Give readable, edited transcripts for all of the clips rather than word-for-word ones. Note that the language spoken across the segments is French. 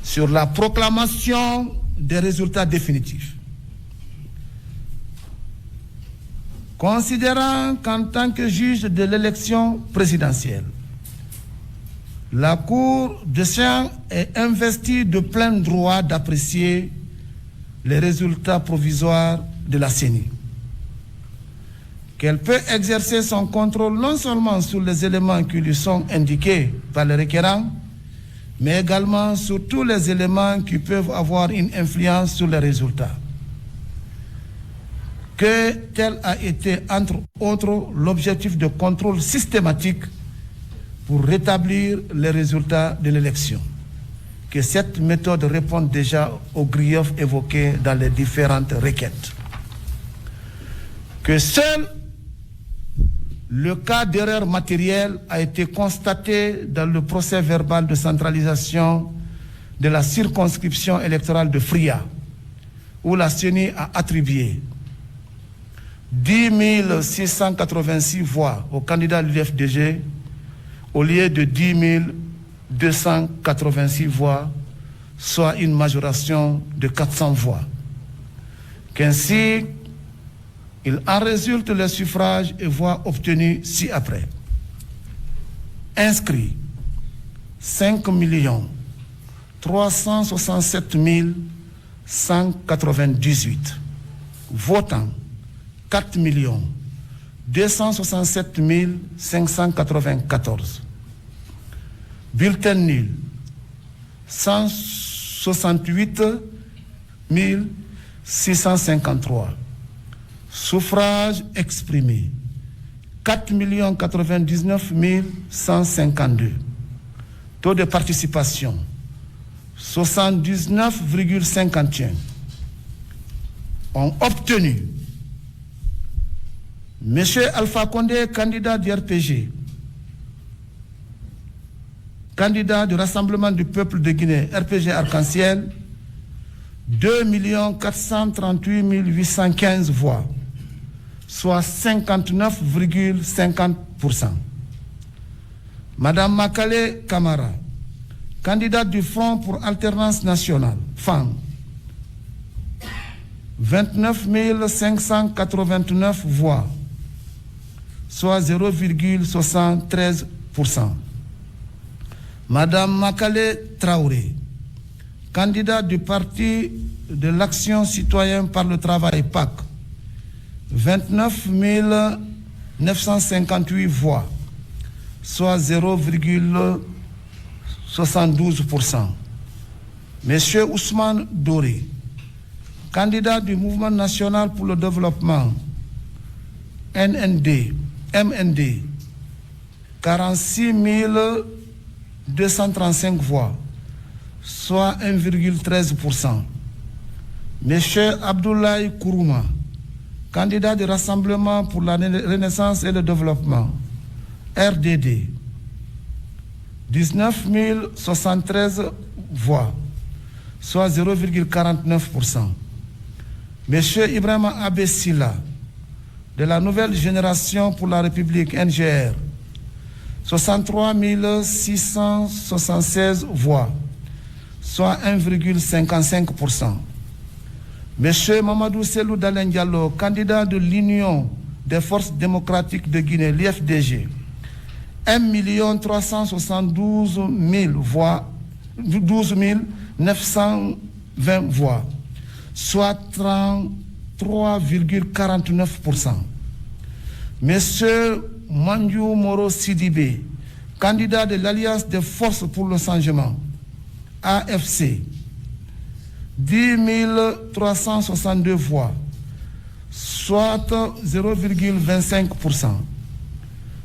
sur la proclamation des résultats définitifs. Considérant qu'en tant que juge de l'élection présidentielle, la Cour de sciences est investie de plein droit d'apprécier les résultats provisoires de la CENI, qu'elle peut exercer son contrôle non seulement sur les éléments qui lui sont indiqués par les requérants, mais également sur tous les éléments qui peuvent avoir une influence sur les résultats. Que tel a été, entre autres, l'objectif de contrôle systématique pour rétablir les résultats de l'élection. Que cette méthode réponde déjà aux griefs évoqués dans les différentes requêtes. Que seul le cas d'erreur matérielle a été constaté dans le procès verbal de centralisation de la circonscription électorale de Fria, où la CENI a attribué 10 686 voix au candidat de l'UFDG au lieu de 10 286 voix, soit une majoration de 400 voix. Qu'ainsi, il en résulte les suffrages et voix obtenus ci-après. Inscrits 5 367 198. Votants 4 267 594. Bulletins nuls 168 653. Suffrages exprimés 4 99 152. Taux de participation 79,51. Ont obtenu M. Alpha Condé, candidat du RPG, candidat du Rassemblement du Peuple de Guinée, RPG Arc-en-Ciel, 2 438 815 voix, soit 59,50%. Madame Makale Camara, candidate du Front pour Alternance Nationale, FAN, 29 589 voix, soit 0,73%. Madame Makale Traoré, candidate du Parti de l'Action citoyenne par le travail PAC, 29 958 voix, soit 0,72%. Monsieur Ousmane Doré, candidat du Mouvement national pour le développement, MND, 46 235 voix, soit 1,13%. Monsieur Abdoulaye Kourouma, candidat du Rassemblement pour la Renaissance et le Développement, RDD, 19 073 voix, soit 0,49%. Monsieur Ibrahima Abessila, de la Nouvelle Génération pour la République, NGR, 63 676 voix, soit 1,55%. Monsieur Mamadou Selou Dalen Diallo, candidat de l'Union des forces démocratiques de Guinée, l'IFDG, 1 372 000 voix, 12 920 voix, soit 33,49%. Monsieur Mandiou Moro Sidibé, candidat de l'Alliance des forces pour le changement, AFC, 10 362 voix, soit 0,25%.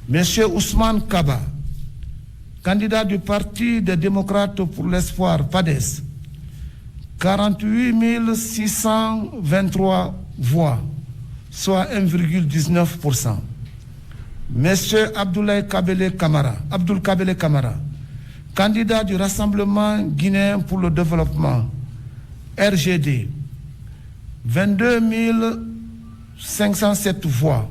Monsieur Ousmane Kaba, candidat du Parti des démocrates pour l'espoir, PADES, 48 623 voix, soit 1,19%. Monsieur Abdoul Kabele Kamara, candidat du Rassemblement guinéen pour le développement, RGD, 22 507 voix,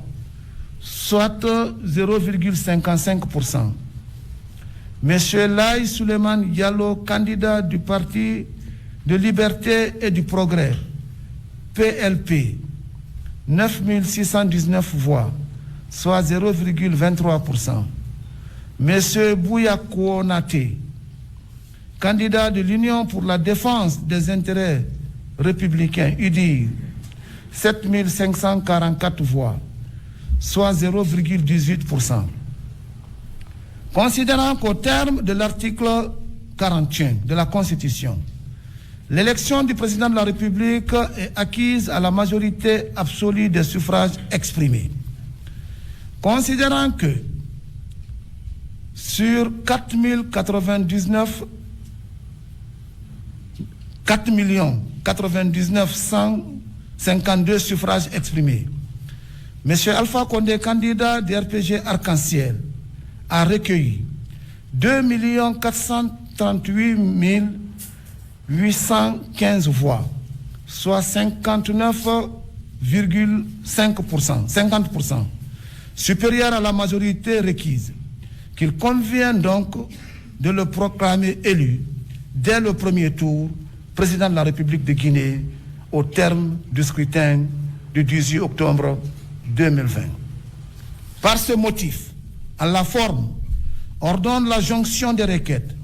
soit 0,55%. M. Laye Souleymane Diallo, candidat du Parti de Liberté et du Progrès, PLP, 9 619 voix, soit 0,23%. M. Bouya Konaté, candidat de l'Union pour la défense des intérêts républicains, UDIR, 7 544 voix, soit 0,18%. Considérant qu'au terme de l'article 41 de la Constitution, l'élection du président de la République est acquise à la majorité absolue des suffrages exprimés. Considérant que sur 4 152 suffrages exprimés, M. Alpha Condé, candidat du RPG Arc-en-Ciel, a recueilli 2 438 815 voix, soit 59,5%, 50%, supérieur à la majorité requise, qu'il convient donc de le proclamer élu dès le premier tour président de la République de Guinée au terme du scrutin du 18 octobre 2020. Par ce motif, à la forme, ordonne la jonction des requêtes,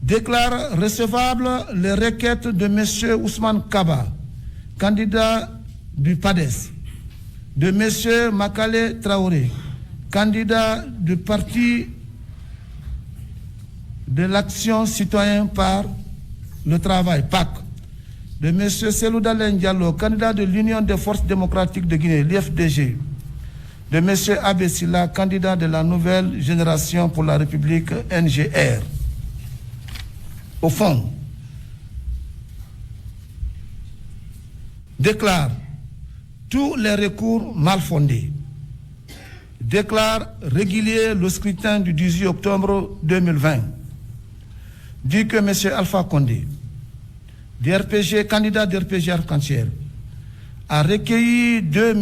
déclare recevables les requêtes de M. Ousmane Kaba, candidat du PADES, de M. Makale Traoré, candidat du Parti de l'Action citoyenne par le travail, PAC, de M. Selouda Diallo, candidat de l'Union des forces démocratiques de Guinée, l'IFDG, de M. Abessila, candidat de la nouvelle génération pour la République, NGR. Au fond, déclare tous les recours mal fondés, déclare régulier le scrutin du 18 octobre 2020, dit que M. Alpha Condé, candidat d'RPG Arc-en-Ciel, a recueilli 2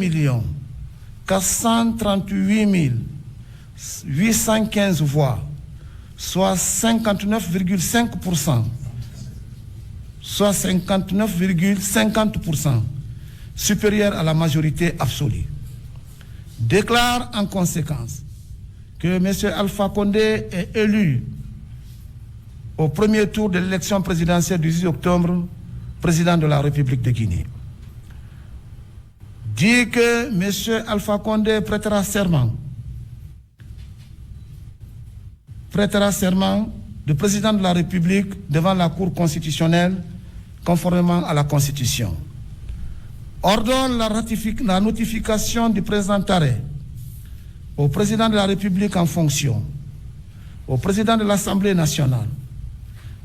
438 815 voix, soit 59,5%, soit 59,50%, supérieur à la majorité absolue. Déclare en conséquence que M. Alpha Condé est élu au premier tour de l'élection présidentielle du 18 octobre, président de la République de Guinée. Dit que M. Alpha Condé prêtera serment de président de la République devant la Cour constitutionnelle conformément à la Constitution. Ordonne la notification du présent arrêt au président de la République en fonction, au président de l'Assemblée nationale,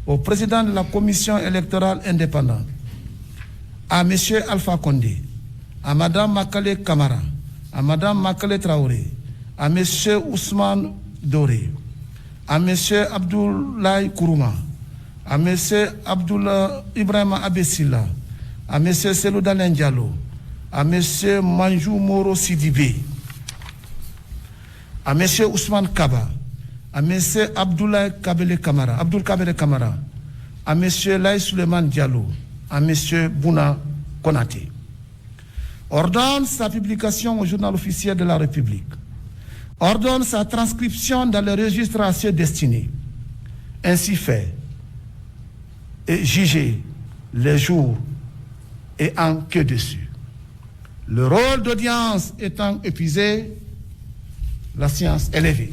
au président de la Commission électorale indépendante, à M. Alpha Condé, à Mme Makale Kamara, à Mme Makale Traoré, à M. Ousmane Doré, à M. Abdoulaye Kourouma, à M. Abdoulaye Ibrahima Abessila, à M. Selouda Diallo, à M. Manjou Moro Sidibé, à M. Ousmane Kaba, à M. Abdoulaye Kabele Kamara, à M. Laye Souleymane Diallo, à M. Bouna Konaté. Ordonne sa publication au journal officiel de la République. Ordonne sa transcription dans le registre à ceux destinés. Ainsi fait, et jugé les jours et en que dessus. Le rôle d'audience étant épuisé, la séance est levée.